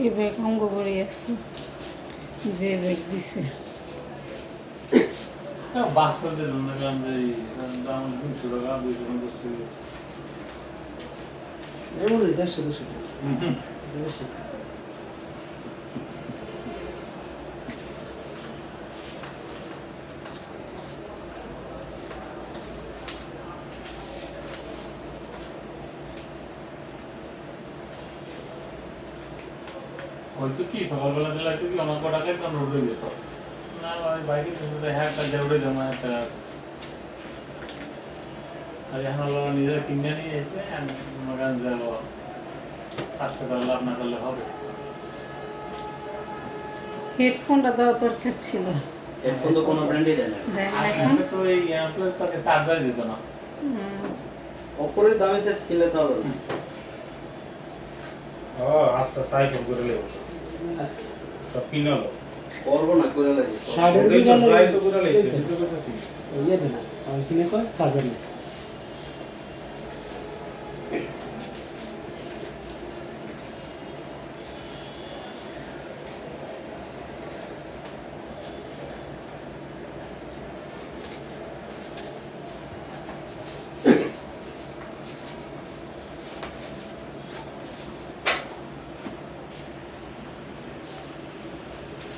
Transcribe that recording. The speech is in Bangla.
এই ব্যাগ অঙ্গ ভরে আছে যে ব্যাগ দিছে বাচ্চাদের জন্য দাম 200 টাকা 250 টাকা এমন 150 টাকা বেশি হয়তো কি সকালবেলা দিলে কি অনেক টাকায় তো রোডে যেত না ভাই বাইকে শুনতে হ্যাঁ একটা জেউড়ে জমা একটা আর এখন হলো নিজেরা কিনে নিয়ে এসে মাগান যাবো 500 টাকা লাভ না করলে হবে হেডফোনটা দেওয়া দরকার ছিল হেডফোন তো কোনো ব্র্যান্ডই দেয় না এখন তো এই প্লাস তাকে চার্জার দিত না অপরের দামে সেট কিনলে তো হবে আস্তে আস্তে আইফোন করে লেবো সব কিনালো করবো না করে লাগে 60 ওটাই তো ট্রাই তো করে লাইছে এটা করতেছি ইয়ে দেনা আমি কিনে কয় সাজার না